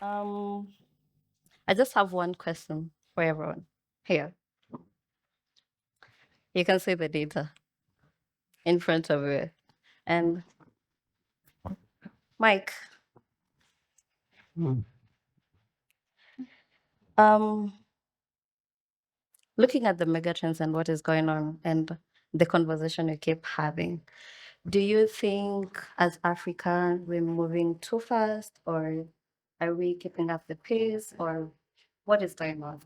Um, I just have one question for everyone here. You can see the data in front of you. And Mike, um, looking at the megatrends and what is going on and the conversation you keep having, do you think as Africa we're moving too fast, or are we keeping up the pace, or what is going on?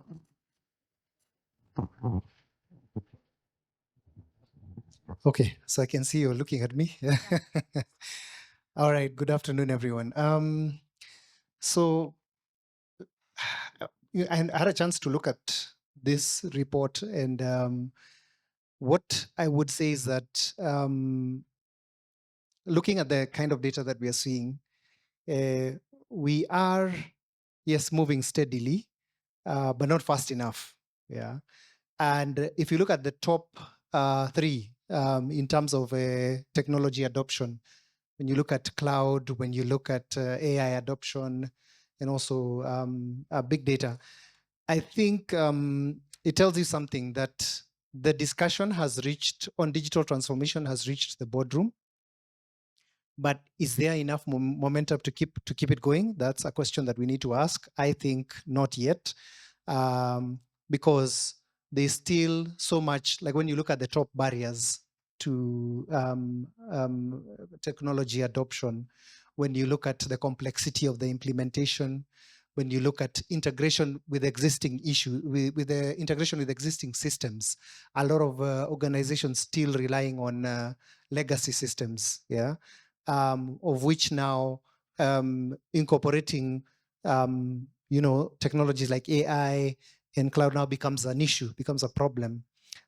Okay, so I can see you're looking at me. All right, good afternoon, everyone. So I had a chance to look at this report, and what I would say is that looking at the kind of data that we are seeing, we are, yes, moving steadily, but not fast enough. Yeah. And if you look at the top three in terms of technology adoption, when you look at cloud, when you look at AI adoption, and also big data, I think it tells you something that the discussion has reached on digital transformation has reached the boardroom. But is there enough momentum to keep it going? That's a question that we need to ask. I think not yet, because there's still so much. Like when you look at the top barriers to technology adoption, when you look at the complexity of the implementation, when you look at integration with existing with the integration with existing systems, a lot of organizations still relying on legacy systems. Yeah. Of which now incorporating technologies like AI and cloud now becomes an issue, becomes a problem.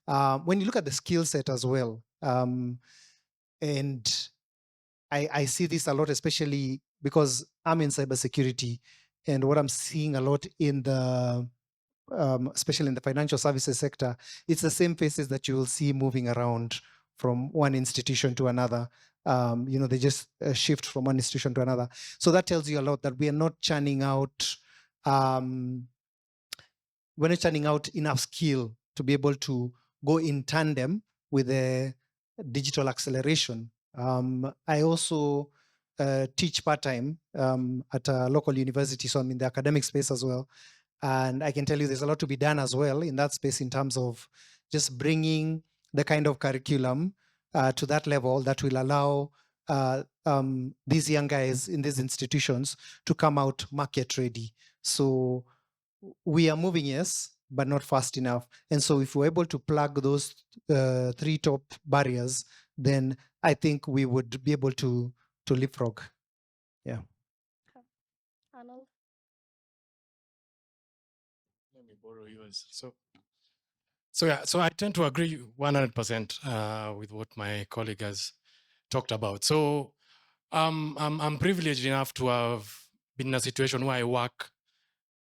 When you look at the skill set as well, and I see this a lot, especially because I'm in cybersecurity, and what I'm seeing a lot in the especially in the financial services sector, it's the same faces that you will see moving around from one institution to another. They just shift from one institution to another. So that tells you a lot that we are not churning out, we're not churning out enough skill to be able to go in tandem with the digital acceleration. I also teach part-time at a local university, so I'm in the academic space as well. And I can tell you there's a lot to be done as well in that space in terms of just bringing the kind of curriculum to that level that will allow these young guys in these institutions to come out market ready. So we are moving, yes, but not fast enough. And so if we're able to plug those three top barriers, then I think we would be able to leapfrog. Yeah. Arnold? Let me borrow yours. So I tend to agree 100% with what my colleague has talked about. So I'm privileged enough to have been in a situation where I work,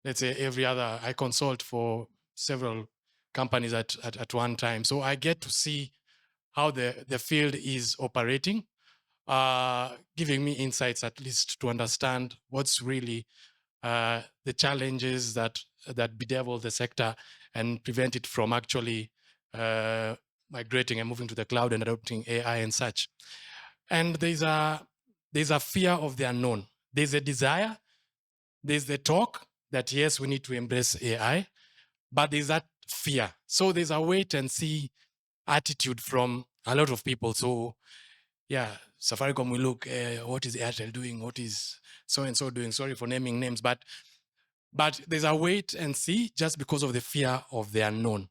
let's say I consult for several companies at one time. So I get to see how the field is operating, giving me insights at least to understand what's really the challenges that bedevil the sector and prevent it from actually migrating and moving to the cloud and adopting AI and such. And there's a fear of the unknown. There's a desire. There's the talk that yes, we need to embrace AI, but there's that fear. So there's a wait and see attitude from a lot of people. So yeah, Safaricom will look, what is Airtel doing? What is so-and-so doing? Sorry for naming names, but there's a wait and see just because of the fear of the unknown.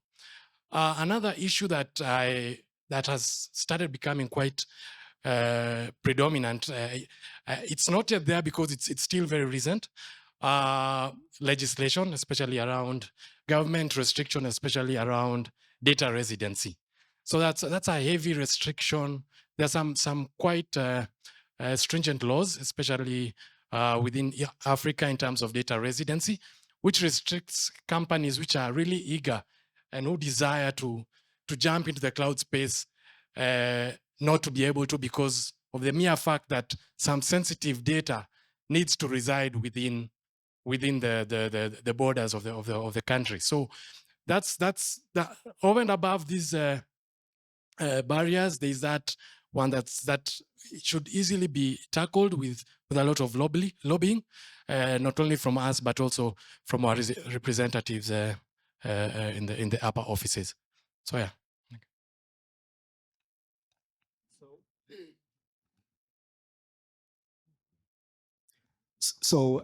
Another issue that has started becoming quite predominant, it's not yet there because it's still very recent, legislation, especially around government restriction, especially around data residency. So that's a heavy restriction. There's some quite stringent laws, especially within Africa in terms of data residency, which restricts companies which are really eager and who desire to jump into the cloud space, not to be able to because of the mere fact that some sensitive data needs to reside within within the borders of the country. So that's over and above these barriers. There's that one that should easily be tackled with a lot of lobbying, not only from us but also from our representatives in the upper offices. So yeah. So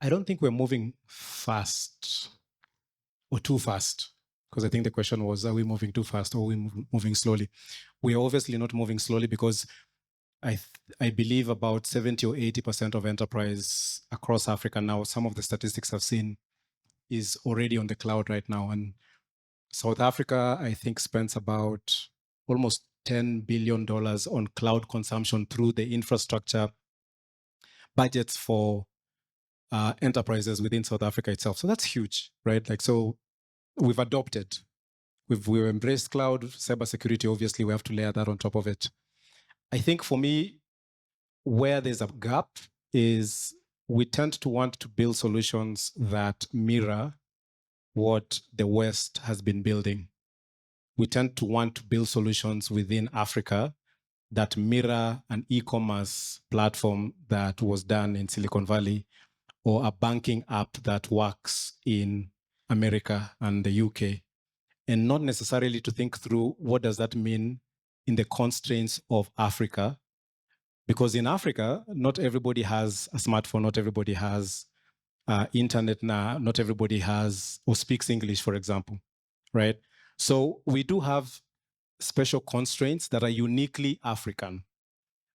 I don't think we're moving fast or too fast, because I think the question was, are we moving too fast or are we moving slowly? We are obviously not moving slowly, because I believe about 70 or 80% of enterprise across Africa now, some of the statistics I've seen, is already on the cloud right now. And South Africa, I think, spends about almost $10 billion on cloud consumption through the infrastructure budgets for enterprises within South Africa itself. So that's huge, right? Like, so we've adopted, we've embraced cloud, cybersecurity. Obviously, we have to layer that on top of it. I think for me, where there's a gap is we tend to want to build solutions that mirror what the West has been building. We tend to want to build solutions within Africa that mirror an e-commerce platform that was done in Silicon Valley, or a banking app that works in America and the UK, and not necessarily to think through what does that mean in the constraints of Africa. Because in Africa, not everybody has a smartphone, not everybody has internet now, not everybody has or speaks English, for example, right? So we do have special constraints that are uniquely African.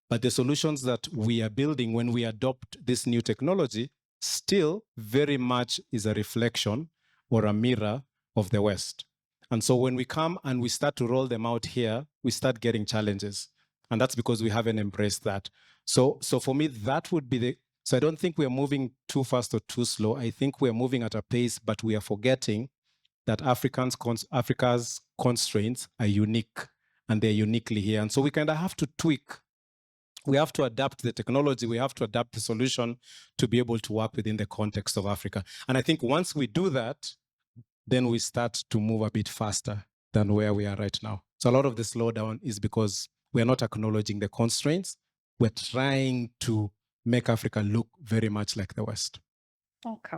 But the solutions that we are building when we adopt this new technology still very much is a reflection or a mirror of the West. And so when we come and we start to roll them out here, we start getting challenges. And that's because we haven't embraced that. So for me, that would be so I don't think we're moving too fast or too slow. I think we're moving at a pace, but we are forgetting that Africa's constraints are unique, and they're uniquely here. And so we kind of have to tweak. We have to adapt the technology. We have to adapt the solution to be able to work within the context of Africa. And I think once we do that, then we start to move a bit faster than where we are right now. So a lot of the slowdown is because we're not acknowledging the constraints. We're trying to make Africa look very much like the West. Okay.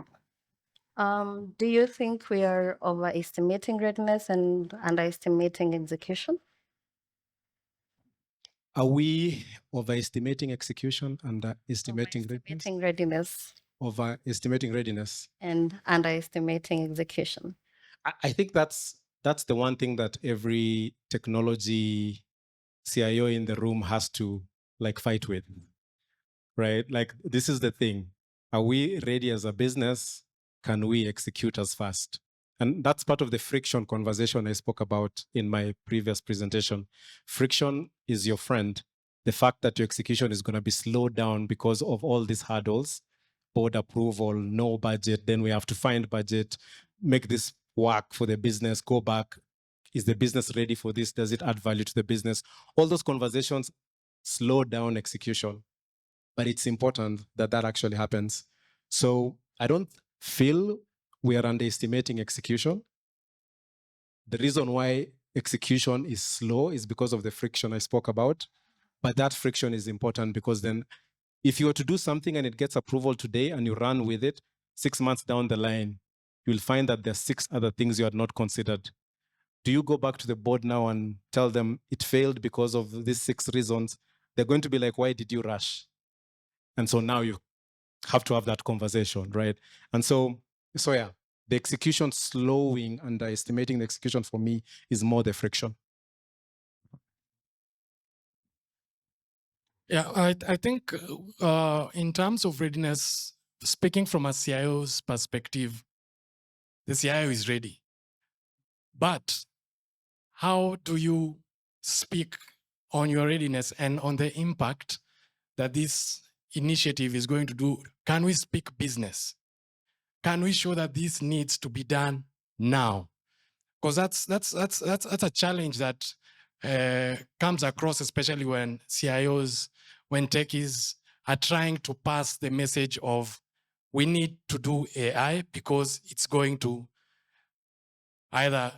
Do you think we are overestimating readiness and underestimating execution? Are we overestimating execution, underestimating readiness? Overestimating readiness Overestimating readiness. and underestimating execution. I think that's the one thing that every technology CIO in the room has to fight with, right? Like, this is the thing. Are we ready as a business? Can we execute as fast? And that's part of the friction conversation I spoke about in my previous presentation. Friction is your friend. The fact that your execution is going to be slowed down because of all these hurdles, board approval, no budget, then we have to find budget, make this work for the business, go back. Is the business ready for this? Does it add value to the business? All those conversations slow down execution. But it's important that that actually happens. So I don't feel we are underestimating execution. The reason why execution is slow is because of the friction I spoke about. But that friction is important, because then if you were to do something and it gets approval today and you run with it, 6 months down the line, you'll find that there's 6 other things you had not considered. Do you go back to the board now and tell them it failed because of these 6 reasons? They're going to be like, why did you rush? And so now you have to have that conversation, right? And so yeah, the execution slowing, underestimating the execution for me is more the friction. Yeah, I think in terms of readiness, speaking from a CIO's perspective, the CIO is ready. But how do you speak on your readiness and on the impact that this initiative is going to do? Can we speak business? Can we show that this needs to be done now? Because that's a challenge that comes across, especially when CIOs, when techies are trying to pass the message of we need to do AI because it's going to either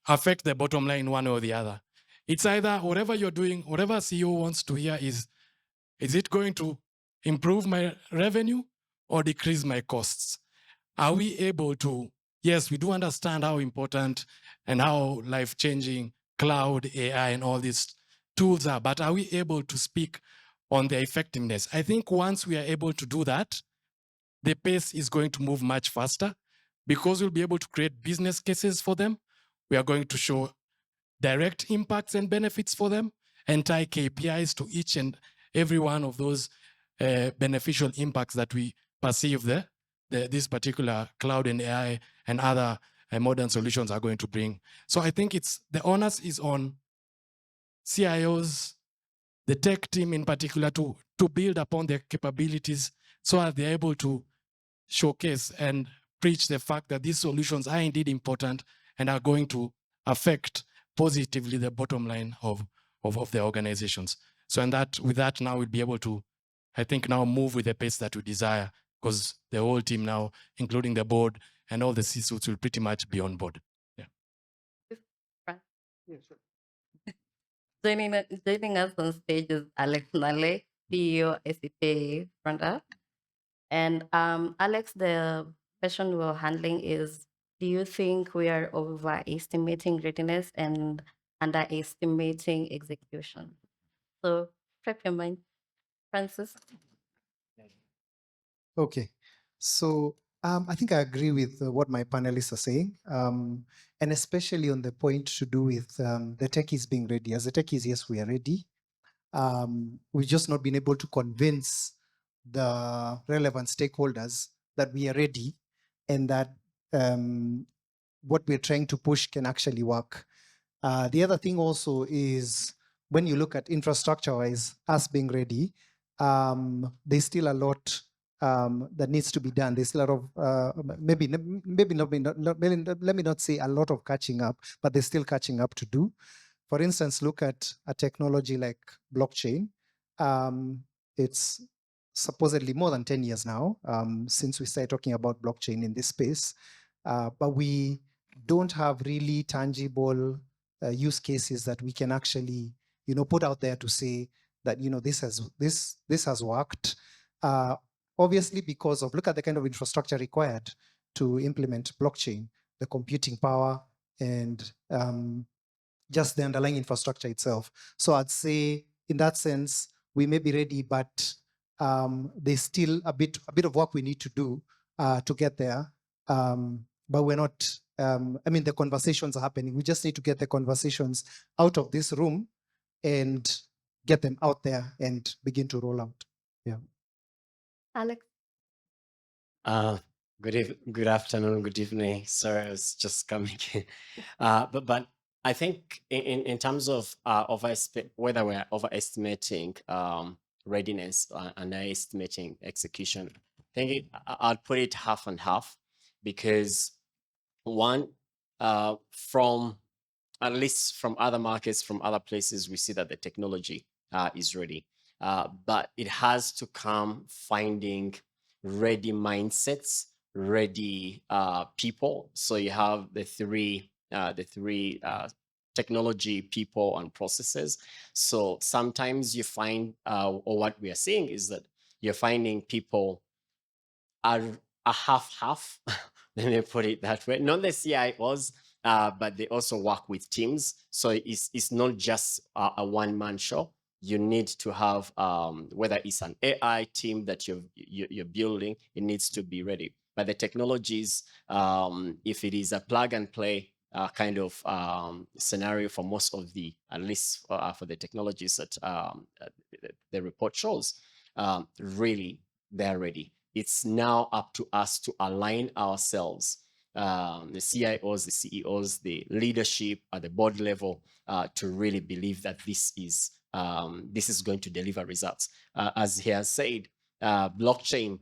affect the bottom line one or the other. It's either whatever you're doing, whatever CEO wants to hear is it going to improve my revenue or decrease my costs? Are we able to, yes, we do understand how important and how life-changing cloud, AI, and all these tools are, but are we able to speak on their effectiveness? I think once we are able to do that, the pace is going to move much faster because we'll be able to create business cases for them. We are going to show direct impacts and benefits for them and tie KPIs to each and every one of those beneficial impacts that we perceive this particular cloud and AI and other modern solutions are going to bring. So I think the onus is on CIOs, the tech team in particular, to build upon their capabilities so that they're able to showcase and preach the fact that these solutions are indeed important and are going to affect positively the bottom line of the organizations. So with that now we'll be able to, I think, now move with the pace that we desire, because the whole team now, including the board and all the C-suites, will pretty much be on board. Yeah. Yeah, sure. Joining us on stage is Alex Nale, CEO, SCPA Front Up. And Alex, the question we're handling is, do you think we are overestimating readiness and underestimating execution? So prep your mind, Francis. Okay, so I think I agree with what my panelists are saying, and especially on the point to do with the techies being ready. As the techies, yes, we are ready. We've just not been able to convince the relevant stakeholders that we are ready and that what we're trying to push can actually work. The other thing also is when you look at infrastructure-wise, us being ready, there's still a lot that needs to be done. There's a lot of let me not say a lot of catching up, but there's still catching up to do. For instance, look at a technology like blockchain. It's supposedly more than 10 years now since we started talking about blockchain in this space, but we don't have really tangible use cases that we can actually, put out there to say that, this has worked. Obviously, because of, look at the kind of infrastructure required to implement blockchain, the computing power and just the underlying infrastructure itself. So I'd say in that sense, we may be ready, but there's still a bit of work we need to do to get there. But we're not, the conversations are happening. We just need to get the conversations out of this room and get them out there and begin to roll out. Yeah. Alex. Good afternoon, good evening. Sorry, I was just coming in. But I think in terms of whether we're overestimating readiness and underestimating execution, I think I'll put it half and half, because one, from at least from other markets, from other places, we see that the technology is ready, but it has to come finding ready mindsets, ready people. So you have the three technology, people, and processes. So sometimes you find, or what we are seeing is that you're finding people are a half-half. Let me put it that way. Not the CIOs, but they also work with teams. So it's not just a one-man show. You need to have, whether it's an AI team that you're building, it needs to be ready. But the technologies, if it is a plug and play kind of scenario for most of the, at least for the technologies that the report shows, really, they're ready. It's now up to us to align ourselves, the CIOs, the CEOs, the leadership at the board level, to really believe that this is going to deliver results. As he has said, blockchain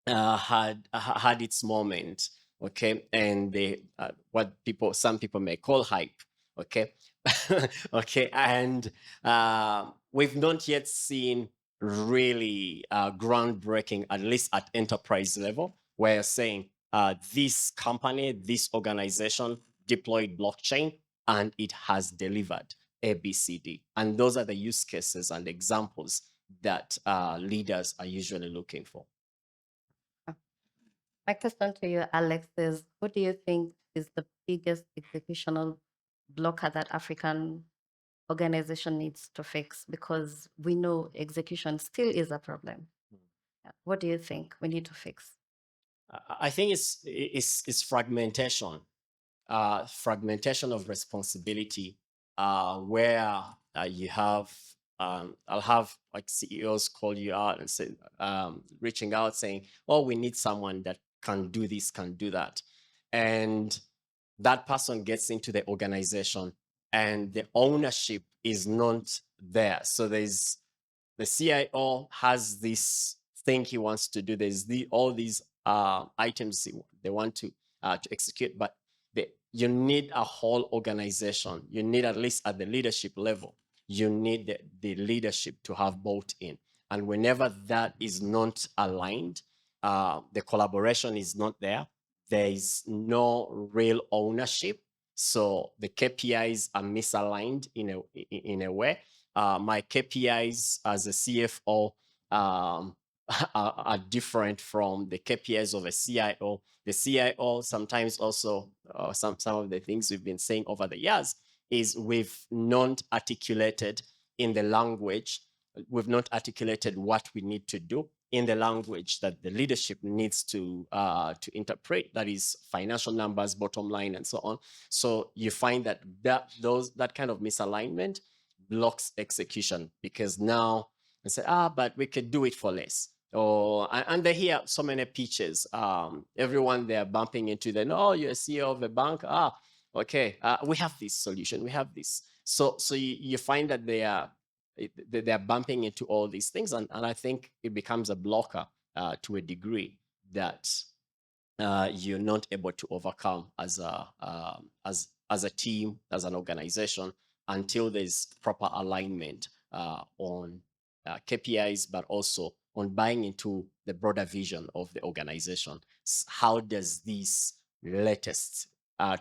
had its moment, okay, and what some people may call hype, okay, okay, and we've not yet seen really groundbreaking, at least at enterprise level, where you're saying this company, this organization deployed blockchain and it has delivered ABCD. And those are the use cases and examples that leaders are usually looking for. My question to you, Alex, is what do you think is the biggest executional blocker that African organization needs to fix? Because we know execution still is a problem. What do you think we need to fix? I think it's fragmentation, fragmentation of responsibility, where you have, I'll have like CEOs call you out and say, reaching out saying, oh, we need someone that can do this, can do that. And that person gets into the organization and the ownership is not there. So there's the CIO has this thing he wants to do. There's all these items they want to execute, but you need a whole organization. You need, at least at the leadership level, you need the leadership to have bought in. And whenever that is not aligned, the collaboration is not there. There is no real ownership. So the KPIs are misaligned in a way. My KPIs as a CFO are different from the KPIs of a CIO. The CIO sometimes also, some of the things we've been saying over the years is we've not articulated in the language, we've not articulated what we need to do in the language that the leadership needs to interpret, that is financial numbers, bottom line, and so on. So you find that kind of misalignment blocks execution, because now they say, but we could do it for less. And they hear so many pitches. Everyone they're bumping into, oh, you're a CEO of a bank. Okay, we have this solution. We have this. So you find that they are bumping into all these things, and I think it becomes a blocker to a degree that you're not able to overcome as a team, as an organization, until there's proper alignment on KPIs, but also on buying into the broader vision of the organization. How does this latest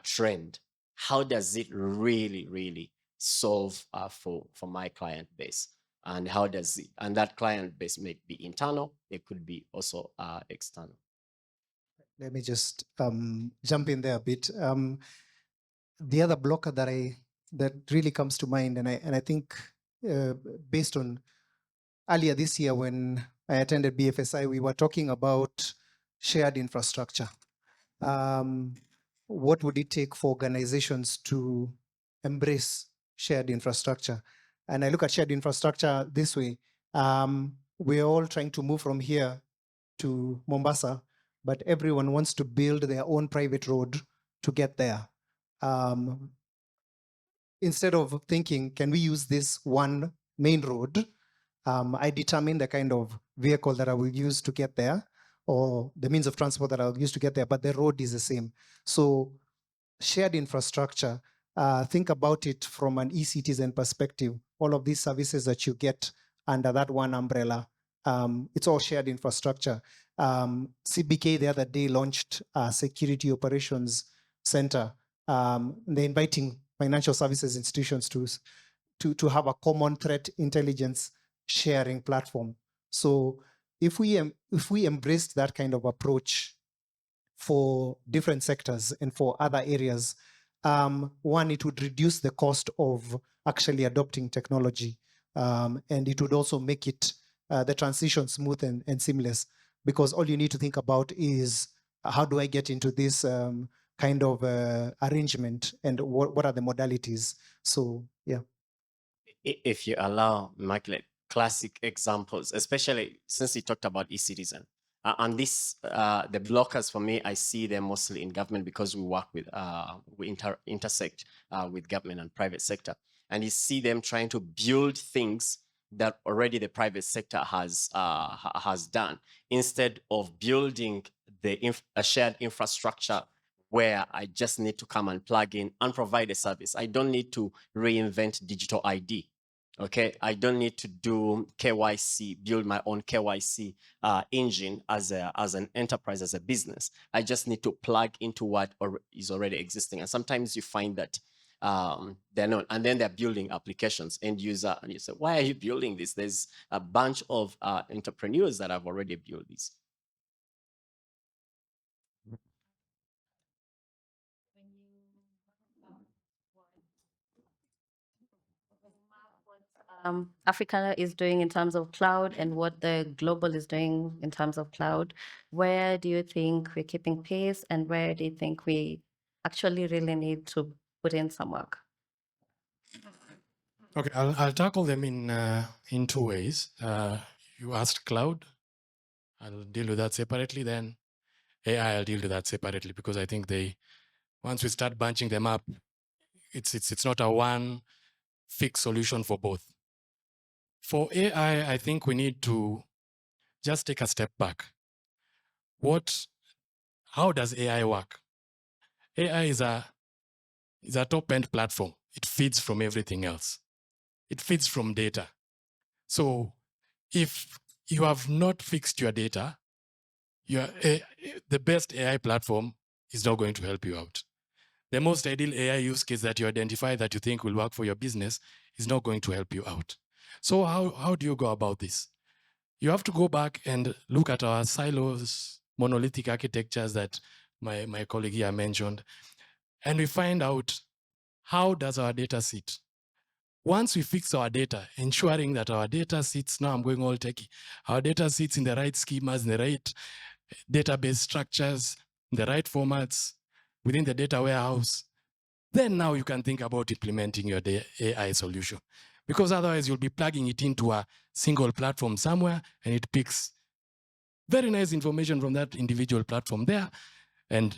trend, how does it really solve for my client base? And how does it, and that client base may be internal, it could be also external. Let me just jump in there a bit. The other blocker that really comes to mind, and I think based on earlier this year when I attended BFSI, we were talking about shared infrastructure. What would it take for organizations to embrace shared infrastructure? And I look at shared infrastructure this way. We're all trying to move from here to Mombasa, but everyone wants to build their own private road to get there. Instead of thinking, can we use this one main road? I determine the kind of vehicle that I will use to get there, or the means of transport that I'll use to get there, but the road is the same. So shared infrastructure, think about it from an e-citizen perspective. All of these services that you get under that one umbrella, it's all shared infrastructure. CBK the other day launched a security operations center. They're inviting financial services institutions to have a common threat intelligence sharing platform. So if we embraced that kind of approach for different sectors and for other areas, one, it would reduce the cost of actually adopting technology, and it would also make it the transition smooth and seamless, because all you need to think about is how do I get into this kind of arrangement, and what are the modalities. So yeah. If you allow, Michael, classic examples, especially since you talked about e-citizen. And this, the blockers for me, I see them mostly in government, because we work with, we intersect with government and private sector. And you see them trying to build things that already the private sector has done, instead of building a shared infrastructure where I just need to come and plug in and provide a service. I don't need to reinvent digital ID. Okay, I don't need to do KYC, build my own KYC engine as an enterprise, as a business. I just need to plug into what is already existing. And sometimes you find that they're not, and then they're building applications, end user, and you say, why are you building this? There's a bunch of entrepreneurs that have already built this. Africa is doing in terms of cloud and what the global is doing in terms of cloud, where do you think we're keeping pace and where do you think we actually really need to put in some work? Okay, I'll tackle them in two ways. You asked cloud, I'll deal with that separately. Then AI, I'll deal with that separately because I think once we start bunching them up, it's not a one fixed solution for both. For AI, I think we need to just take a step back. How does AI work? AI is a top-end platform. It feeds from everything else. It feeds from data. So if you have not fixed your data, the best AI platform is not going to help you out. The most ideal AI use case that you identify that you think will work for your business is not going to help you out. So how do you go about this? You have to go back and look at our silos, monolithic architectures that my colleague here mentioned, and we find out how does our data sit. Once we fix our data, ensuring that our data sits, now I'm going all techie, our data sits in the right schemas, in the right database structures, in the right formats, within the data warehouse, then now you can think about implementing your AI solution. Because otherwise you'll be plugging it into a single platform somewhere and it picks very nice information from that individual platform there, and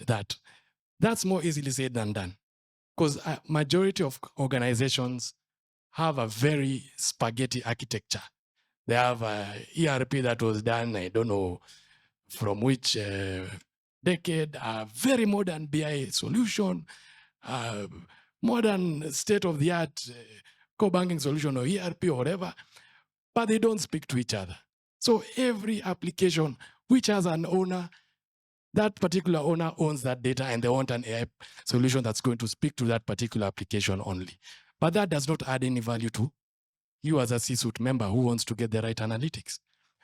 that's more easily said than done. Because majority of organizations have a very spaghetti architecture. They have a ERP that was done, I don't know from which decade, a very modern BI solution, modern state-of-the-art core banking solution or ERP or whatever, but they don't speak to each other. So every application which has an owner, that particular owner owns that data and they want an AI solution that's going to speak to that particular application only. But that does not add any value to you as a C-suite member who wants to get the right analytics.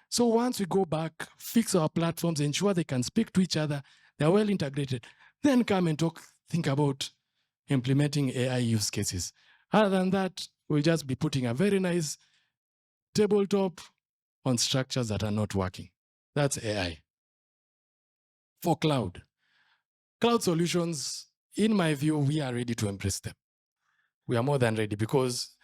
So once we go back, fix our platforms, ensure they can speak to each other, they're well integrated, then come and think about implementing AI use cases. Other than that, we'll just be putting a very nice tabletop on structures that are not working. That's AI. For cloud solutions, in my view, we are ready to embrace them. We are more than ready because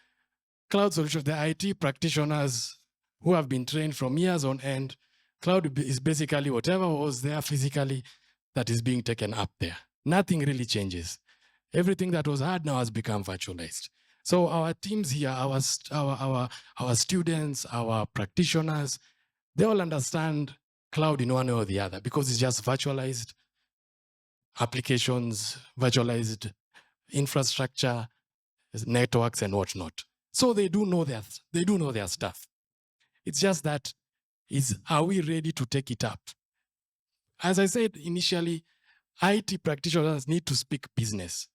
cloud solutions, the IT practitioners who have been trained from years on end, cloud is basically whatever was there physically that is being taken up there. Nothing really changes. Everything that was hard now has become virtualized. So our teams here, our students, our practitioners, they all understand cloud in one way or the other because it's just virtualized applications, virtualized infrastructure, networks, and whatnot. So they do know their stuff. It's just that are we ready to take it up? As I said initially, IT practitioners need to speak business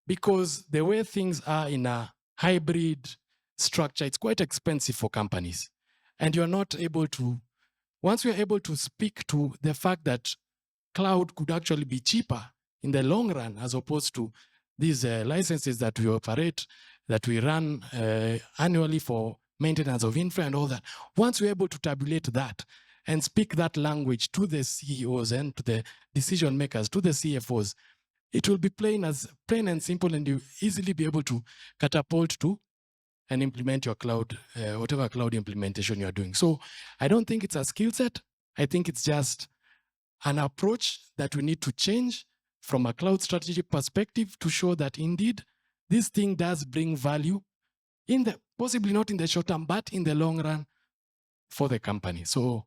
because the way things are in a hybrid structure, it's quite expensive for companies. And you're not able to, once you're able to speak to the fact that cloud could actually be cheaper in the long run, as opposed to these licenses that we operate, that we run annually for maintenance of infra and all that. Once we're able to tabulate that and speak that language to the CEOs and to the decision makers, to the CFOs, it will be plain and simple, and you easily be able to catapult to and implement your cloud, whatever cloud implementation you're doing. So I don't think it's a skill set. I think it's just an approach that we need to change from a cloud strategy perspective to show that indeed this thing does bring value possibly not in the short term, but in the long run for the company. So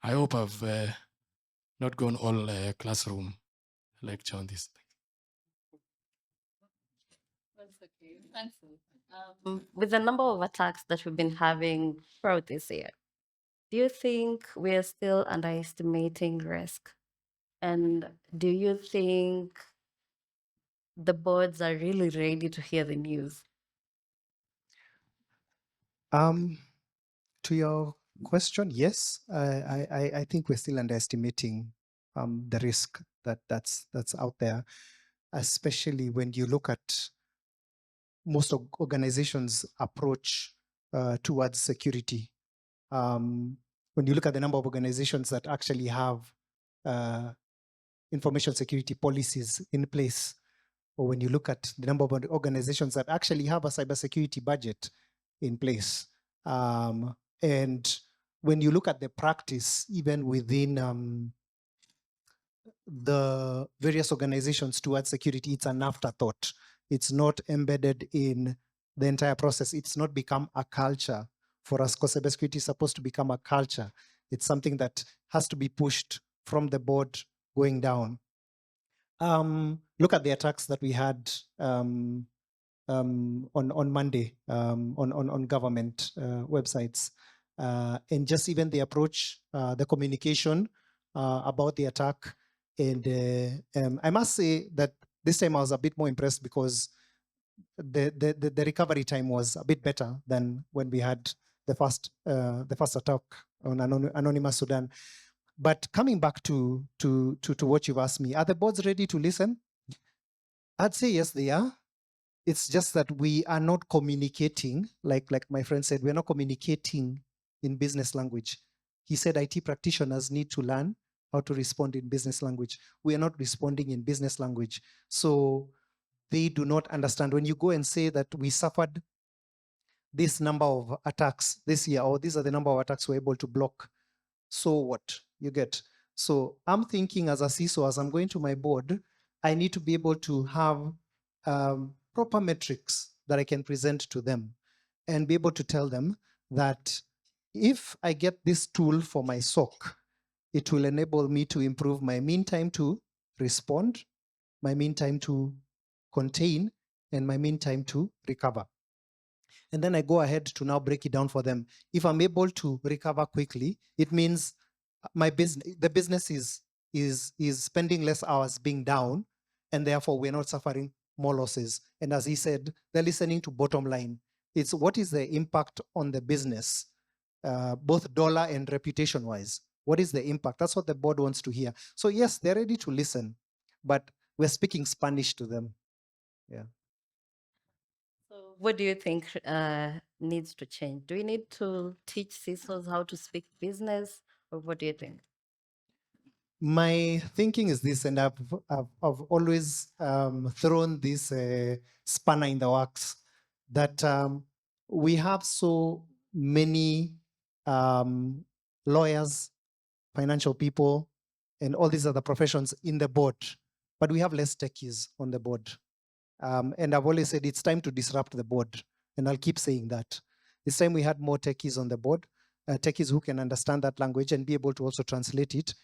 I hope I've not gone all classroom lecture on this. That's okay. Thanks. With the number of attacks that we've been having throughout this year, do you think we're still underestimating risk? And do you think the boards are really ready to hear the news? To your question, yes, I think we're still underestimating the risk that's out there, especially when you look at most organizations' approach towards security. When you look at the number of organizations that actually have uh, information security policies in place, or when you look at the number of organizations that actually have a cybersecurity budget in place, and when you look at the practice, even within the various organizations towards security, it's an afterthought. It's not embedded in the entire process. It's not become a culture for us, because cybersecurity is supposed to become a culture. It's something that has to be pushed from the board going down. Look at the attacks that we had on Monday on government websites, and just even the approach, the communication about the attack. And I must say that this time I was a bit more impressed because the recovery time was a bit better than when we had the first attack on Anonymous Sudan. But coming back to what you've asked me, are the boards ready to listen? I'd say yes, they are. It's just that we are not communicating, like my friend said, we're not communicating in business language. He said IT practitioners need to learn how to respond in business language. We are not responding in business language. So they do not understand. When you go and say that we suffered this number of attacks this year, or these are the number of attacks we're able to block, so what? You get. So I'm thinking as a CISO, as I'm going to my board, I need to be able to have proper metrics that I can present to them and be able to tell them that if I get this tool for my SOC, it will enable me to improve my mean time to respond, my mean time to contain, and my mean time to recover. And then I go ahead to now break it down for them. If I'm able to recover quickly, it means the business is spending less hours being down, and therefore we're not suffering more losses. And as he said, they're listening to bottom line. It's what is the impact on the business, both dollar and reputation wise. What is the impact? That's what the board wants to hear. So yes, they're ready to listen, but we're speaking Spanish to them. Yeah. So, what do you think needs to change? Do we need to teach CISOs how to speak business, or what do you think? My thinking is this, and I've always thrown this spanner in the works, that we have so many lawyers, financial people, and all these other professions in the board, but we have less techies on the board. And I've always said it's time to disrupt the board, and I'll keep saying that. This time we had more techies on the board, techies who can understand that language and be able to also translate it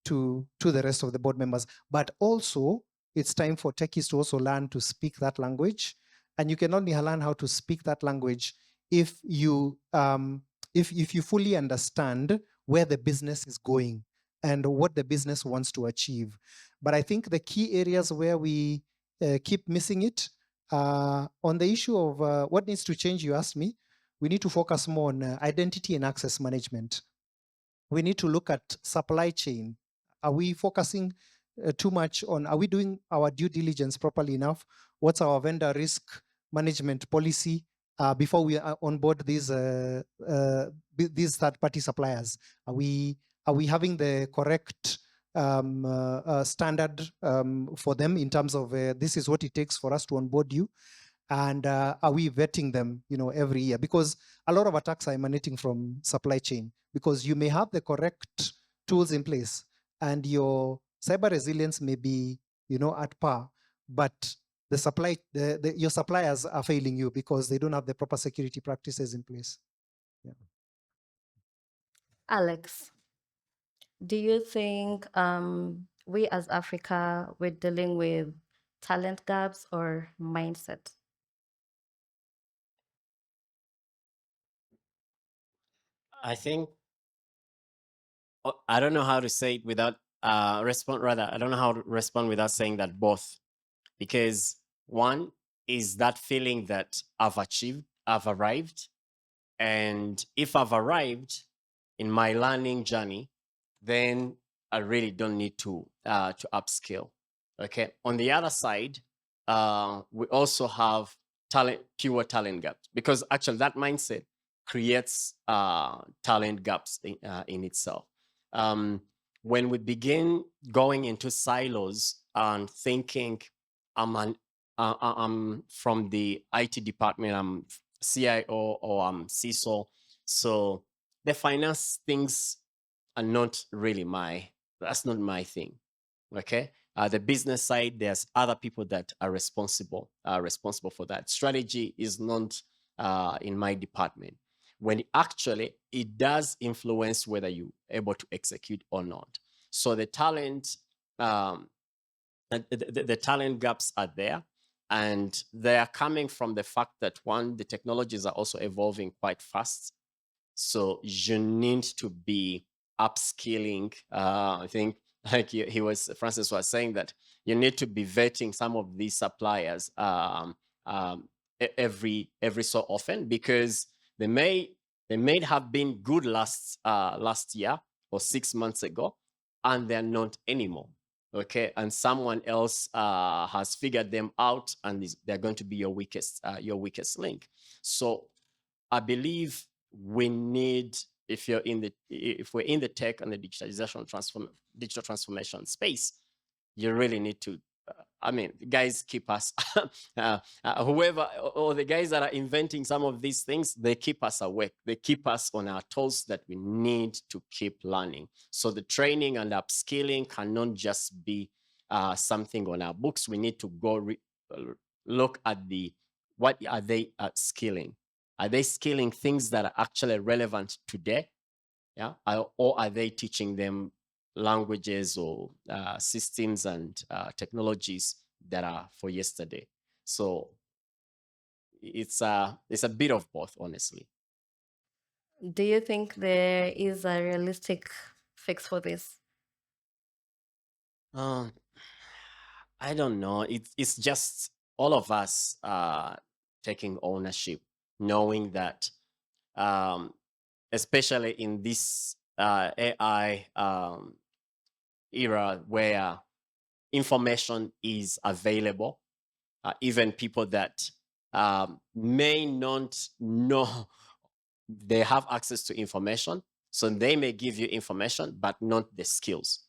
to the rest of the board members. But also, it's time for techies to also learn to speak that language. And you can only learn how to speak that language if you if you fully understand where the business is going and what the business wants to achieve. But I think the key areas where we keep missing it, on the issue of what needs to change, you asked me, we need to focus more on identity and access management. We need to look at supply chain. Are we focusing too much on, are we doing our due diligence properly enough? What's our vendor risk management policy before we onboard these third-party suppliers? Are we having the correct standard for them in terms of this is what it takes for us to onboard you? And are we vetting them, every year? Because a lot of attacks are emanating from supply chain, because you may have the correct tools in place and your cyber resilience may be, at par, but your suppliers are failing you because they don't have the proper security practices in place. Yeah. Alex, do you think we as Africa, we're dealing with talent gaps or mindset? I think I don't know how to say it without respond. Rather, I don't know how to respond without saying that both, because one is that feeling that I've achieved, I've arrived, and if I've arrived in my learning journey, then I really don't need to upskill. Okay. On the other side, we also have pure talent gaps, because actually that mindset creates talent gaps in itself. When we begin going into silos and thinking, I'm from the IT department, I'm CIO or I'm CISO, so the finance things are not really that's not my thing. Okay. The business side, there's other people that are responsible for that. Strategy is not in my department, when actually it does influence whether you're able to execute or not. So the talent, the talent gaps are there, and they are coming from the fact that, one, the technologies are also evolving quite fast. So you need to be upskilling. I think, like Francis was saying, that you need to be vetting some of these suppliers every so often, because they may have been good last year or 6 months ago, and they're not anymore. Okay, and someone else has figured them out, and they're going to be your weakest link. So I believe we need, if we're in the tech and the digital transformation space, you really need to, guys keep us, whoever, or the guys that are inventing some of these things, they keep us awake. They keep us on our toes, that we need to keep learning. So the training and upskilling cannot just be something on our books. We need to go look at what are they skilling? Are they skilling things that are actually relevant today? Yeah. Or are they teaching them languages or systems and technologies that are for yesterday? So it's a bit of both, honestly. Do you think there is a realistic fix for this? I don't know. It's just all of us taking ownership, knowing that, especially in this AI era where information is available, even people that may not know they have access to information, so they may give you information but not the skills,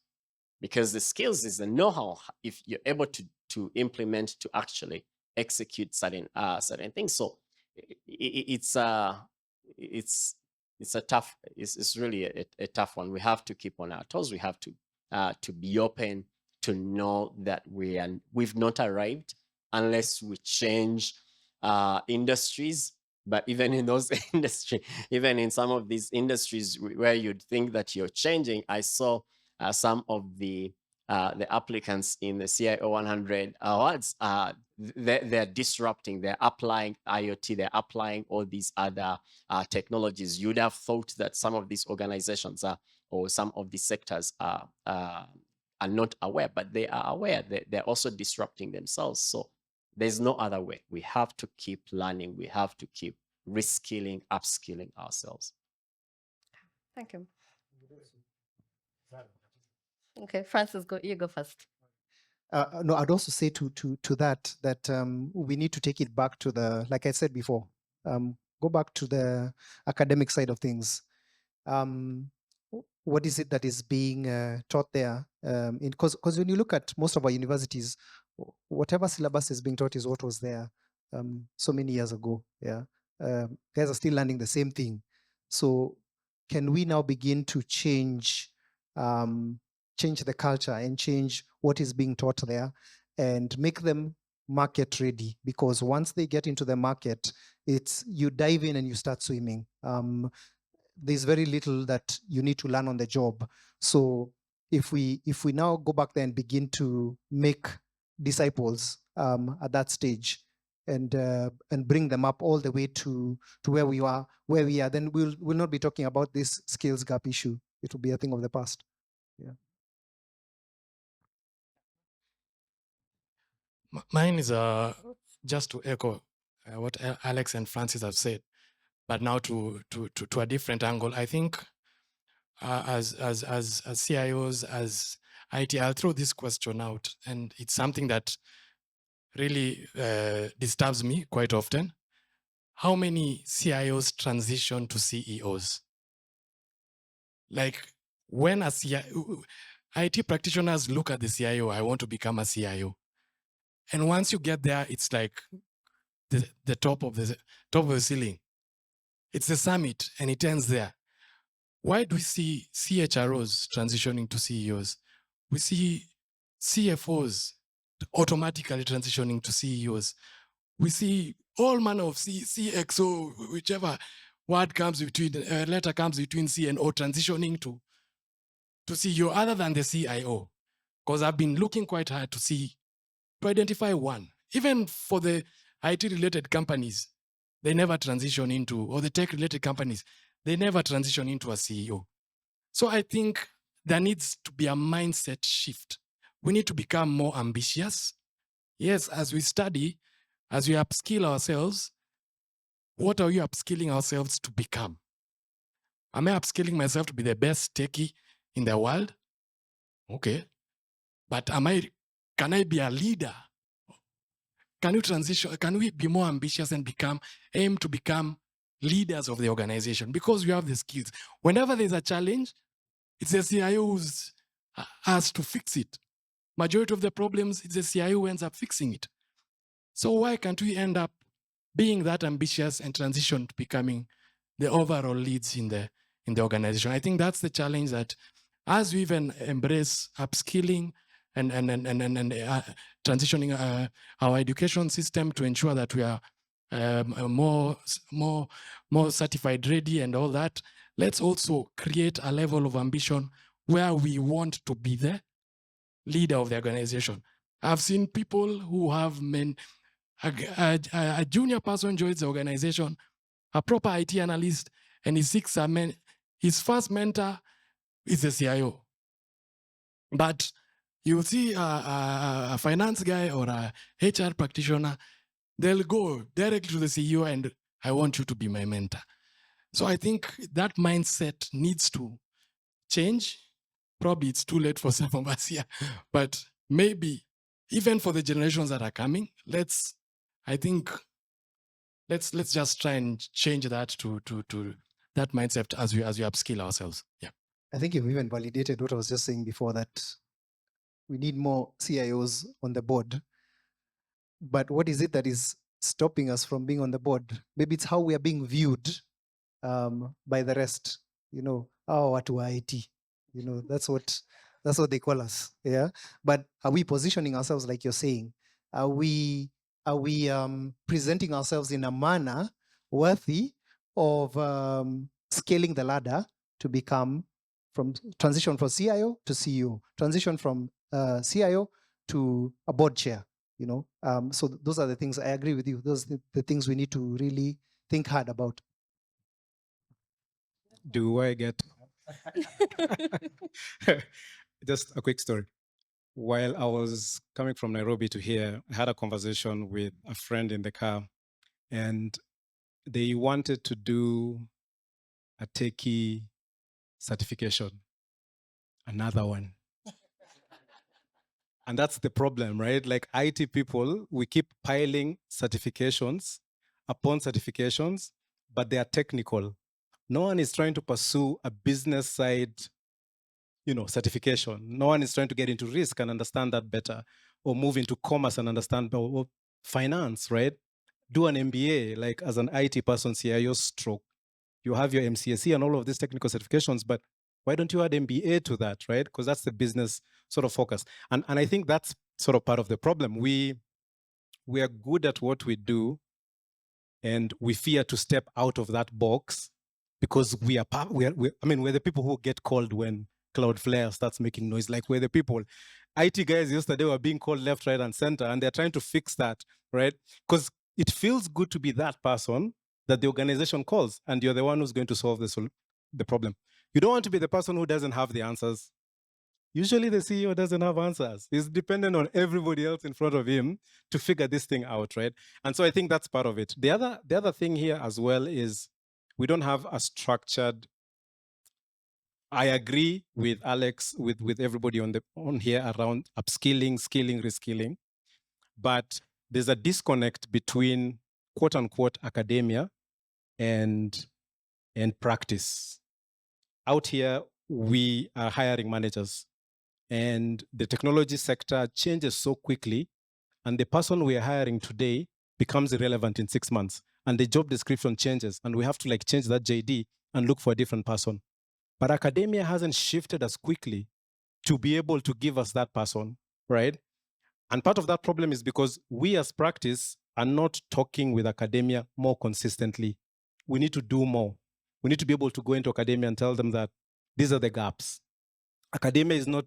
because the skills is the know-how. If you're able to implement, to actually execute certain things, so it's a tough, it's really a tough one. We have to keep on our toes. We have to be open to know that we've not arrived unless we change industries. But even in those industries, even in some of these industries where you'd think that you're changing, I saw some of the applicants in the CIO 100 awards, they're disrupting, they're applying IoT, they're applying all these other technologies. You'd have thought that some of these organizations or some of these sectors are not aware, but they are aware. They're also disrupting themselves. So there's no other way. We have to keep learning. We have to keep reskilling, upskilling ourselves. Thank you. Okay, Francis, you go first. No, I'd also say to that we need to take it back to like I said before, go back to the academic side of things. What is it that is being taught there? Because when you look at most of our universities, whatever syllabus is being taught is what was there so many years ago. Yeah, guys are still learning the same thing. So can we now begin to change the culture and change what is being taught there and make them market ready? Because once they get into the market, it's you dive in and you start swimming. There's very little that you need to learn on the job. So if we now go back there and begin to make disciples at that stage and bring them up all the way to where we are, then we'll not be talking about this skills gap issue. It will be a thing of the past. Yeah. Mine is just to echo what Alex and Francis have said, but now to a different angle. I think as CIOs, as IT, I'll throw this question out, and it's something that really disturbs me quite often. How many CIOs transition to CEOs? Like when a CIO, IT practitioners look at the CIO, I want to become a CIO. And once you get there, it's like the top of the ceiling. It's the summit and it ends there. Why do we see CHROs transitioning to CEOs? We see CFOs automatically transitioning to CEOs. We see all manner of CXO, whichever word comes between, letter comes between C and O, transitioning to CEO other than the CIO. Because I've been looking quite hard to identify one. Even for the IT-related companies, they never transition into, or the tech-related companies, they never transition into a CEO. So I think there needs to be a mindset shift. We need to become more ambitious. Yes, as we study, as we upskill ourselves, what are we upskilling ourselves to become? Am I upskilling myself to be the best techie in the world? Okay. But can I be a leader? Can we transition? Can we be more ambitious and aim to become leaders of the organization? Because we have the skills. Whenever there's a challenge, it's the CIO who's asked to fix it. Majority of the problems, it's the CIO who ends up fixing it. So why can't we end up being that ambitious and transition to becoming the overall leads in the organization? I think that's the challenge, that as we even embrace upskilling and transitioning our education system to ensure that we are more certified ready and all that, let's also create a level of ambition where we want to be the leader of the organization. I've seen people who have a junior person joins the organization, a proper IT analyst, and his first mentor is the CIO. But you see a finance guy or a HR practitioner, they'll go directly to the CEO and I want you to be my mentor. So I think that mindset needs to change. Probably it's too late for some of us here, but maybe even for the generations that are coming, let's just try and change that to that mindset as we upskill ourselves. Yeah. I think you've even validated what I was just saying before, that we need more CIOs on the board. But what is it that is stopping us from being on the board? Maybe it's how we are being viewed by the rest. Watu wa IT. That's what they call us. Yeah. But are we positioning ourselves like you're saying? Are we presenting ourselves in a manner worthy of scaling the ladder to transition from CIO to CEO, transition from CIO to a board chair? So those are the things. I agree with you. Those are the things we need to really think hard about. Do I get just a quick story? While I was coming from Nairobi to here, I had a conversation with a friend in the car, and they wanted to do a techie certification, another one. And that's the problem, right? Like IT people, we keep piling certifications upon certifications, but they are technical. No one is trying to pursue a business side, certification. No one is trying to get into risk and understand that better, or move into commerce and understand or finance, right? Do an MBA, like as an IT person, CIO stroke. You have your MCSE and all of these technical certifications, but why don't you add MBA to that, right? Because that's the business sort of focus. And I think that's sort of part of the problem. We are good at what we do, and we fear to step out of that box because we're the people who get called when Cloudflare starts making noise. Like, we're the people. IT guys yesterday were being called left, right, and center, and they're trying to fix that, right? Because it feels good to be that person that the organization calls, and you're the one who's going to solve the problem. You don't want to be the person who doesn't have the answers. Usually the CEO doesn't have answers. He's dependent on everybody else in front of him to figure this thing out, right? And so I think that's part of it. The other thing here as well is we don't have a structured. I agree with Alex, with everybody on here around upskilling, skilling, reskilling, but there's a disconnect between quote unquote academia and practice. Out here, we are hiring managers, and the technology sector changes so quickly, and the person we are hiring today becomes irrelevant in 6 months, and the job description changes, and we have to change that JD and look for a different person. But academia hasn't shifted as quickly to be able to give us that person, right? And part of that problem is because we as practice are not talking with academia more consistently. We need to do more. We need to be able to go into academia and tell them that these are the gaps. Academia is not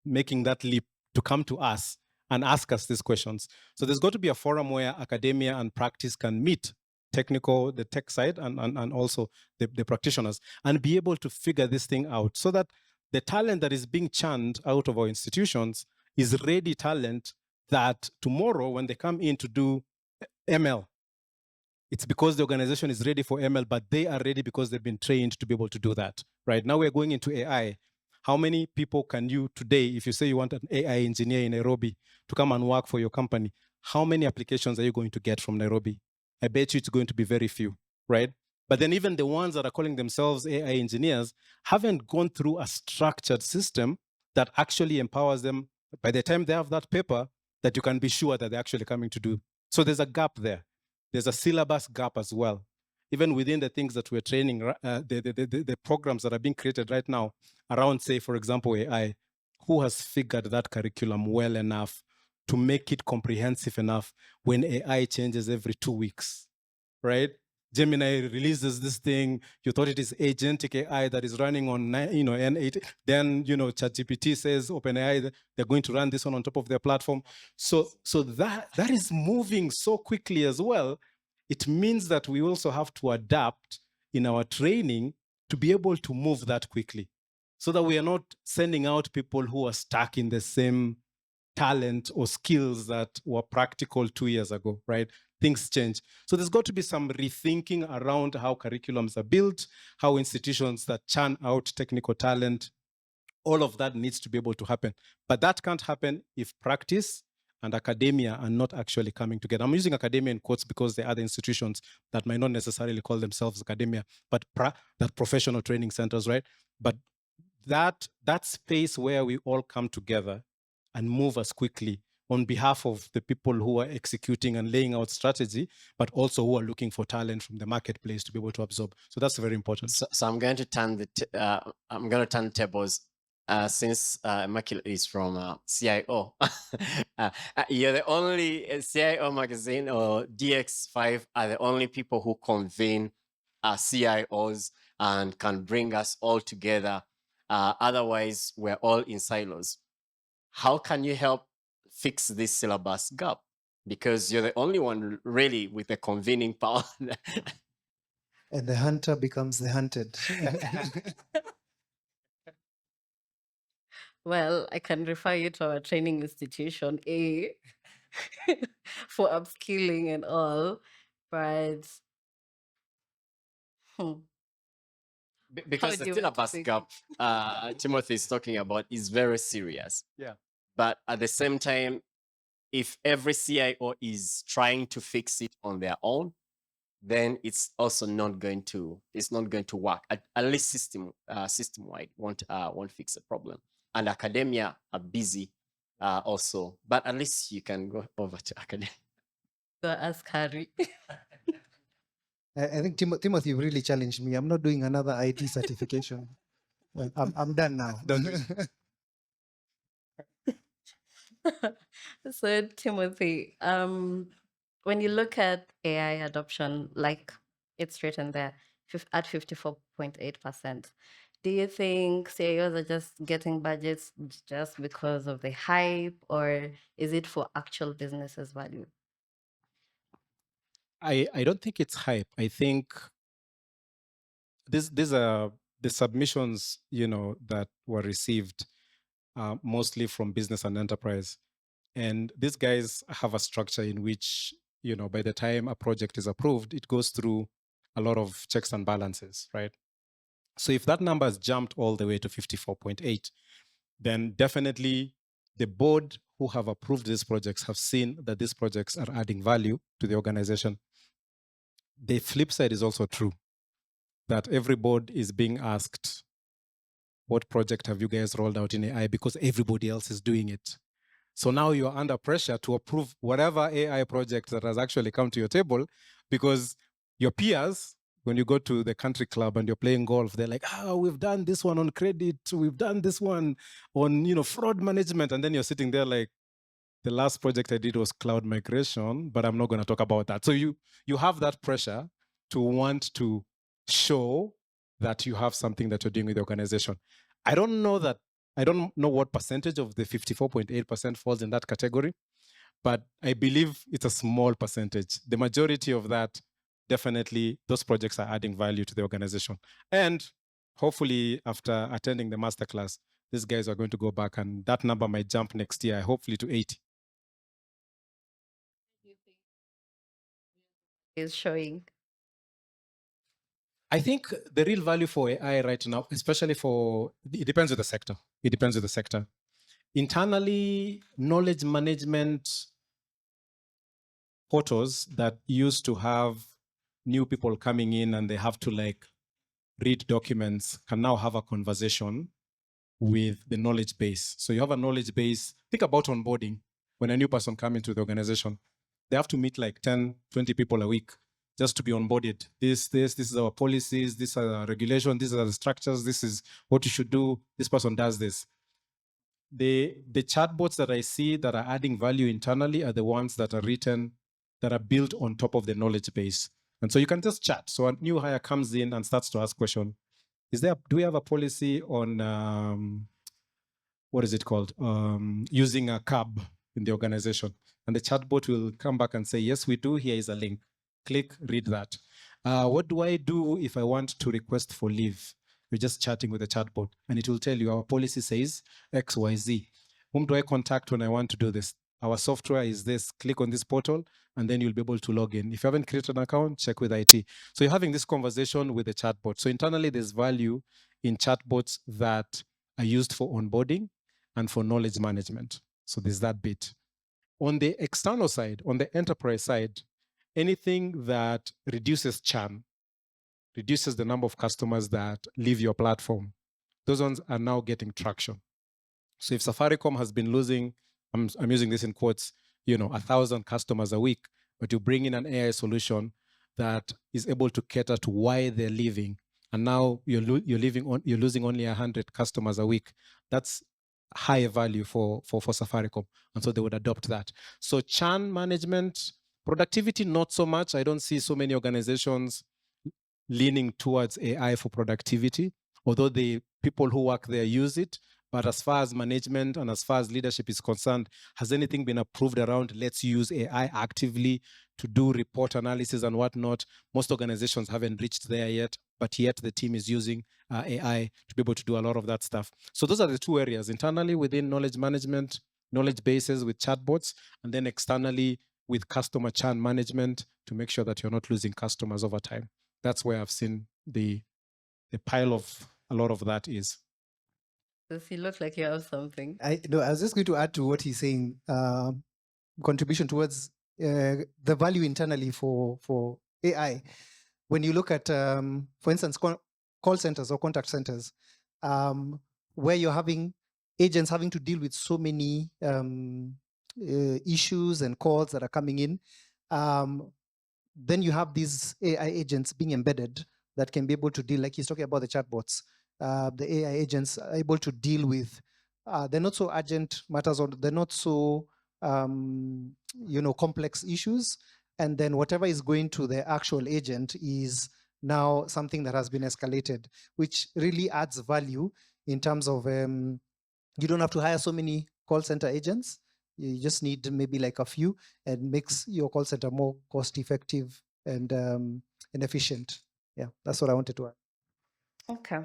making that leap to come to us and ask us these questions. So there's got to be a forum where academia and practice can meet, the tech side, and also the practitioners, and be able to figure this thing out so that the talent that is being churned out of our institutions is ready talent that tomorrow when they come in to do ML, it's because the organization is ready for ML, but they are ready because they've been trained to be able to do that. Right now we're going into AI. How many people can you today, if you say you want an AI engineer in Nairobi to come and work for your company, how many applications are you going to get from Nairobi? I bet you it's going to be very few, right? But then even the ones that are calling themselves AI engineers haven't gone through a structured system that actually empowers them by the time they have that paper that you can be sure that they're actually coming to do. So there's a gap there. There's a syllabus gap as well. Even within the things that we're training, the programs that are being created right now around, say, for example, AI, who has figured that curriculum well enough to make it comprehensive enough when AI changes every 2 weeks, right? Gemini releases this thing. You thought it is agentic AI that is running on, N8. Then, ChatGPT says OpenAI, they're going to run this one on top of their platform. So that is moving so quickly as well. It means that we also have to adapt in our training to be able to move that quickly, so that we are not sending out people who are stuck in the same talent or skills that were practical 2 years ago, right? Things change. So there's got to be some rethinking around how curriculums are built, how institutions that churn out technical talent, all of that needs to be able to happen. But that can't happen if practice and academia are not actually coming together. I'm using academia in quotes because there are other institutions that might not necessarily call themselves academia, but that professional training centers, right? But that space where we all come together and move as quickly on behalf of the people who are executing and laying out strategy, but also who are looking for talent from the marketplace to be able to absorb. So that's very important. So I'm going to turn the tables. Since Makil is from CIO, you're the only CIO magazine or DX5 are the only people who convene CIOs and can bring us all together. Otherwise, we're all in silos. How can you help fix this syllabus gap? Because you're the only one really with the convening power. And the hunter becomes the hunted. Well, I can refer you to our training institution, for upskilling and all, but Because How the do you want to syllabus fix gap Timothy is talking about is very serious. Yeah. But at the same time, if every CIO is trying to fix it on their own, then it's also not going to work. At least system-wide won't fix the problem. And academia are busy also, but at least you can go over to academia. go ask Harry? I think Timothy, you really challenged me. I'm not doing another IT certification. I'm done now. Don't do it. So, Timothy, when you look at AI adoption, like it's written there, at 54.8%, do you think CIOs are just getting budgets just because of the hype, or is it for actual business value? I don't think it's hype. I think these are the submissions, that were received mostly from business and enterprise. And these guys have a structure in which, by the time a project is approved, it goes through a lot of checks and balances, right? So if that number has jumped all the way to 54.8, then definitely the board who have approved these projects have seen that these projects are adding value to the organization. The flip side is also true, that every board is being asked, what project have you guys rolled out in AI? Because everybody else is doing it. So now you're under pressure to approve whatever AI project that has actually come to your table, because your peers, when you go to the country club and you're playing golf, they're like, we've done this one on credit, we've done this one on, fraud management. And then you're sitting there like, the last project I did was cloud migration, but I'm not going to talk about that. So you have that pressure to want to show that you have something that you're doing with the organization. I don't know what percentage of the 54.8% falls in that category, but I believe it's a small percentage. The majority of that, definitely, those projects are adding value to the organization. And hopefully, after attending the masterclass, these guys are going to go back and that number might jump next year, hopefully to 80. Is showing. I think the real value for AI right now, especially it depends on the sector. It depends on the sector. Internally, knowledge management portals that used to have new people coming in and they have to read documents can now have a conversation with the knowledge base. So you have a knowledge base. Think about onboarding. When a new person comes into the organization, they have to meet 10, 20 people a week just to be onboarded. This is our policies, these are our regulations, these are the structures, this is what you should do. This person does this. The chatbots that I see that are adding value internally are the ones that are written, that are built on top of the knowledge base. And so you can just chat. So a new hire comes in and starts to ask questions. Do we have a policy on what is it called? Using a cab in the organization. And the chatbot will come back and say, yes, we do. Here is a link. Click, read that. What do I do if I want to request for leave? You're just chatting with the chatbot and it will tell you our policy says X, Y, Z. Whom do I contact when I want to do this? Our software is this. Click on this portal and then you'll be able to log in. If you haven't created an account, check with IT. So you're having this conversation with the chatbot. So internally, there's value in chatbots that are used for onboarding and for knowledge management. So there's that bit. On the external side, on the enterprise side, anything that reduces churn, reduces the number of customers that leave your platform, those ones are now getting traction. So if Safaricom has been losing, I'm using this in quotes, 1,000 customers a week, but you bring in an AI solution that is able to cater to why they're leaving, and now you're losing only 100 customers a week, that's higher value for Safaricom, and so they would adopt that. So churn management, productivity, not so much. I don't see so many organizations leaning towards AI for productivity, although the people who work there use it. But as far as management and as far as leadership is concerned, has anything been approved around let's use AI actively to do report analysis and whatnot? Most organizations haven't reached there yet, but yet the team is using AI to be able to do a lot of that stuff. So those are the two areas: internally within knowledge management, knowledge bases with chatbots, and then externally with customer churn management to make sure that you're not losing customers over time. That's where I've seen the pile of a lot of that is. Does he look like you have something? I was just going to add to what he's saying. Contribution towards the value internally for AI. When you look at, for instance, call centers or contact centers, where you're having agents having to deal with so many issues and calls that are coming in, then you have these AI agents being embedded that can be able to deal, like he's talking about the chatbots. The AI agents are able to deal with, they're not so urgent matters, or they're not so, complex issues. And then whatever is going to the actual agent is now something that has been escalated, which really adds value in terms of, you don't have to hire so many call center agents. You just need maybe like a few, and makes your call center more cost effective and efficient. Yeah, that's what I wanted to add. Okay.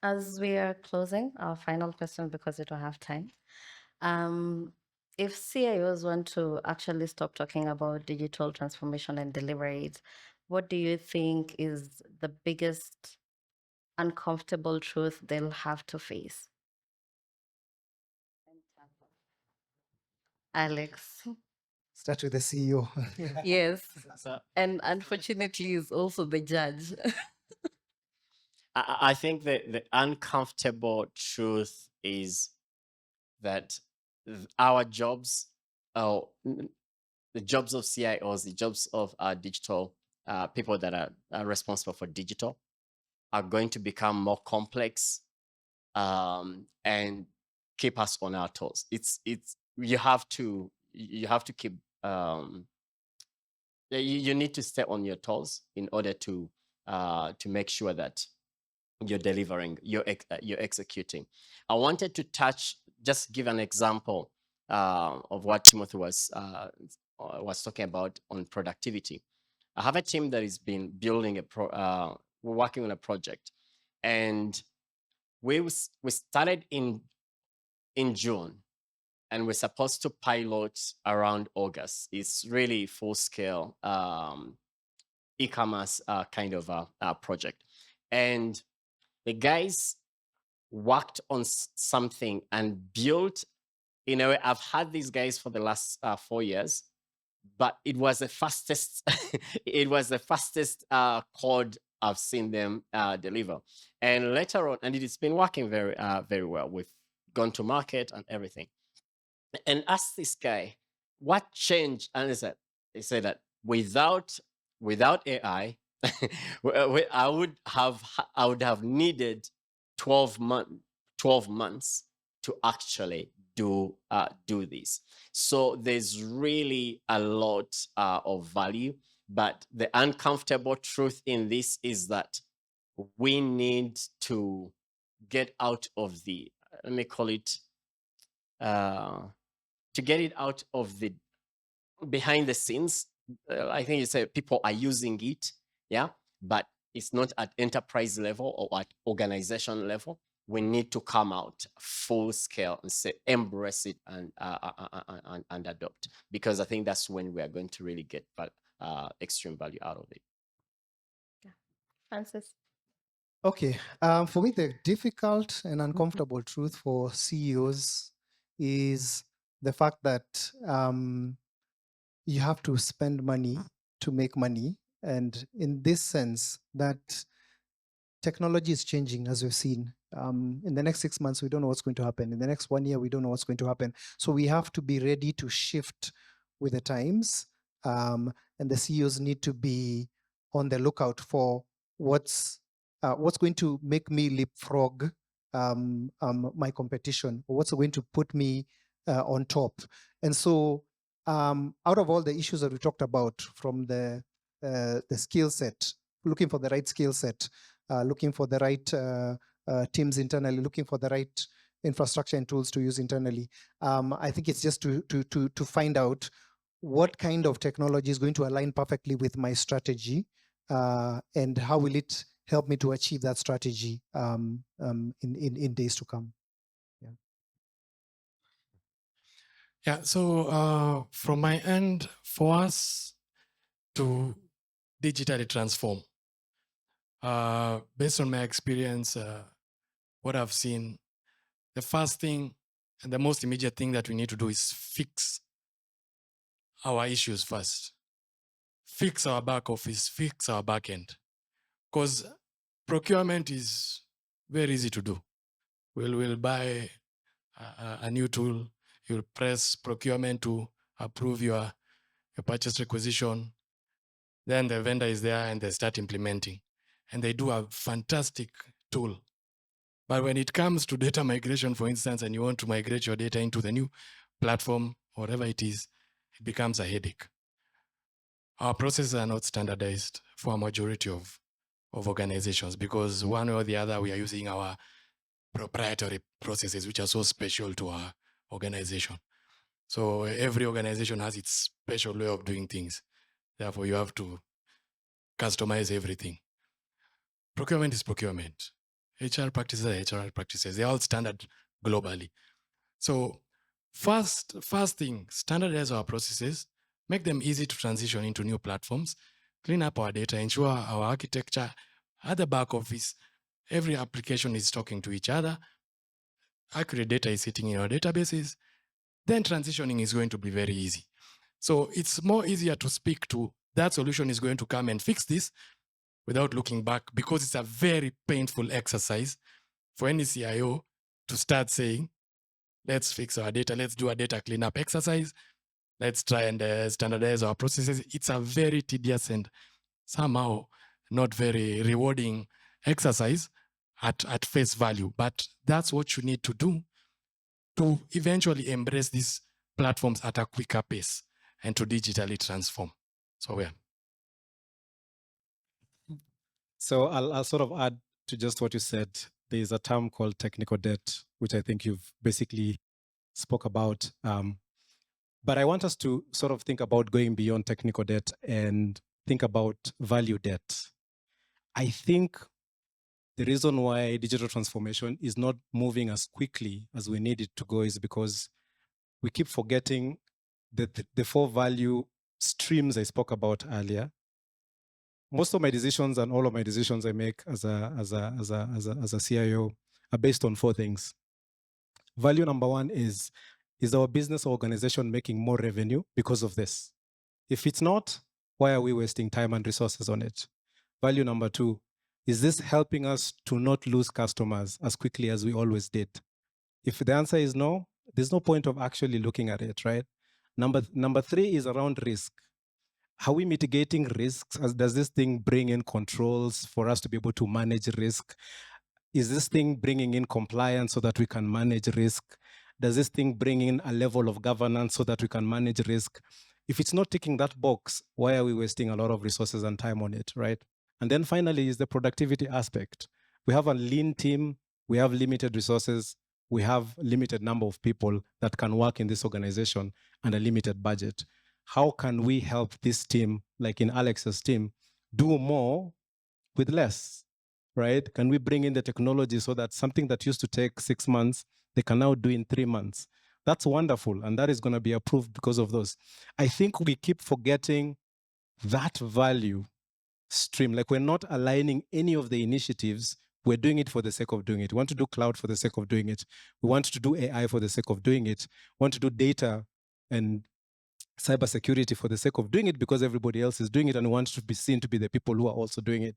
As we are closing, our final question, because we don't have time. If CIOs want to actually stop talking about digital transformation and deliver it, what do you think is the biggest uncomfortable truth they'll have to face? Alex. Start with the CEO. Yes. So And unfortunately, is also the judge. I think that the uncomfortable truth is that our jobs, oh, the jobs of CIOs, the jobs of digital people that are responsible for digital, are going to become more complex and keep us on our toes. It's you have to keep you need to stay on your toes in order to make sure that you're delivering, you're executing. I wanted to just give an example of what Timothy was talking about on productivity. I have a team that has been building we're working on a project, and we started in June, and we're supposed to pilot around August. It's really full scale e-commerce kind of project, and the guys worked on something and built. You know, I've had these guys for the last 4 years, but it was the fastest. It was the fastest code I've seen them deliver. And later on, and it's been working very, very well. We've gone to market and everything. And asked this guy, what changed? And he said that without AI, I would have needed 12 months to actually do this. So there's really a lot of value, but the uncomfortable truth in this is that we need to get out of the, let me call it, to get it out of the behind the scenes. I think you say people are using it, yeah, but it's not at enterprise level or at organization level. We need to come out full scale and say embrace it and adopt, because I think that's when we are going to really get extreme value out of it. Francis. Okay, for me, the difficult and uncomfortable truth for CEOs is the fact that you have to spend money to make money. And in this sense, that technology is changing, as we've seen. In the next 6 months, we don't know what's going to happen. In the next 1 year, we don't know what's going to happen. So we have to be ready to shift with the times. And the CEOs need to be on the lookout for what's going to make me leapfrog my competition, or what's going to put me on top. And so out of all the issues that we talked about, from the skill set, looking for the right skill set, looking for the right teams internally, looking for the right infrastructure and tools to use internally. I think it's just to find out what kind of technology is going to align perfectly with my strategy, and how will it help me to achieve that strategy in days to come. Yeah, so from my end, for us to digitally transform, based on my experience, what I've seen, the first thing and the most immediate thing that we need to do is fix our issues first. Fix our back office, fix our back end. Because procurement is very easy to do. We'll buy a new tool, you'll press procurement to approve your purchase requisition. Then the vendor is there and they start implementing. And they do a fantastic tool. But when it comes to data migration, for instance, and you want to migrate your data into the new platform, whatever it is, it becomes a headache. Our processes are not standardized for a majority of organizations, because one way or the other, we are using our proprietary processes, which are so special to our organization. So every organization has its special way of doing things. Therefore, you have to customize everything. Procurement is procurement. HR practices are HR practices. They're all standard globally. So first thing, standardize our processes, make them easy to transition into new platforms, clean up our data, ensure our architecture at the back office, every application is talking to each other, accurate data is sitting in our databases, then transitioning is going to be very easy. So it's more easier to speak to that solution is going to come and fix this without looking back, because it's a very painful exercise for any CIO to start saying, let's fix our data, let's do a data cleanup exercise, let's try and standardize our processes. It's a very tedious and somehow not very rewarding exercise at face value. But that's what you need to do to eventually embrace these platforms at a quicker pace and to digitally transform. So yeah. So I'll sort of add to just what you said. There's a term called technical debt, which I think you've basically spoke about. But I want us to sort of think about going beyond technical debt and think about value debt. I think the reason why digital transformation is not moving as quickly as we need it to go is because we keep forgetting that the four value streams I spoke about earlier. Most of my decisions and all of my decisions I make as a CIO are based on four things. Value number one is our business organization making more revenue because of this? If it's not, why are we wasting time and resources on it? Value number two, is this helping us to not lose customers as quickly as we always did? If the answer is no, there's no point of actually looking at it, right? Number three is around risk. How are we mitigating risks? Does this thing bring in controls for us to be able to manage risk? Is this thing bringing in compliance so that we can manage risk? Does this thing bring in a level of governance so that we can manage risk? If it's not ticking that box, why are we wasting a lot of resources and time on it, right? And then finally is the productivity aspect. We have a lean team, we have limited resources, we have limited number of people that can work in this organization and a limited budget. How can we help this team, like in Alex's team, do more with less, right? Can we bring in the technology so that something that used to take 6 months, they can now do in 3 months? That's wonderful, and that is going to be approved because of those. I think we keep forgetting that value stream. Like, we're not aligning any of the initiatives. We're doing it for the sake of doing it. We want to do cloud for the sake of doing it. We want to do AI for the sake of doing it. We want to do data and cybersecurity for the sake of doing it because everybody else is doing it, and we want to be seen to be the people who are also doing it.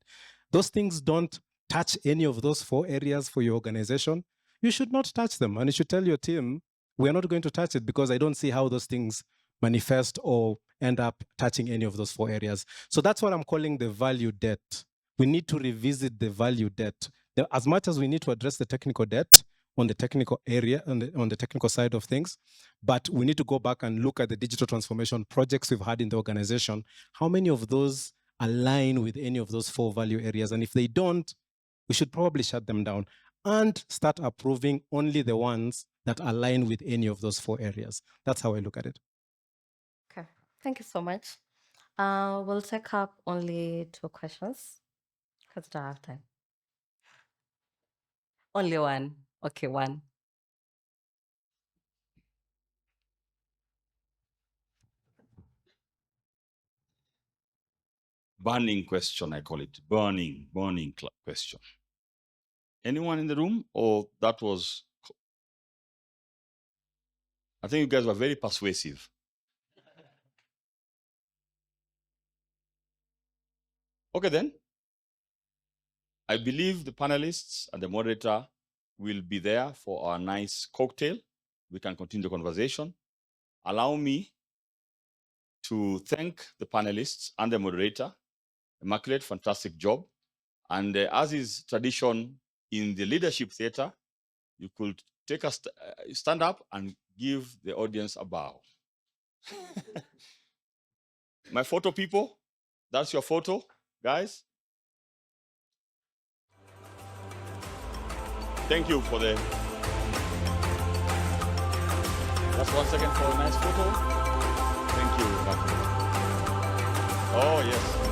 Those things don't touch any of those four areas for your organization. You should not touch them. And you should tell your team, we're not going to touch it because I don't see how those things manifest or end up touching any of those four areas. So that's what I'm calling the value debt. We need to revisit the value debt. As much as we need to address the technical debt on the technical area, on the technical side of things, but we need to go back and look at the digital transformation projects we've had in the organization. How many of those align with any of those four value areas? And if they don't, we should probably shut them down and start approving only the ones that align with any of those four areas. That's how I look at it. Okay, thank you so much. We'll take up only 2 questions because I don't have time. Only one. Okay, one. Burning question, I call it. Burning question. Anyone in the room? Or that was... I think you guys were very persuasive. Okay then. I believe the panelists and the moderator will be there for our nice cocktail. We can continue the conversation. Allow me to thank the panelists and the moderator. Immaculate, fantastic job. And as is tradition in the leadership theater, you could take a stand up and give the audience a bow. My photo people, that's your photo, guys. Thank you for the... Just 1 second for a nice photo. Thank you. Oh, yes.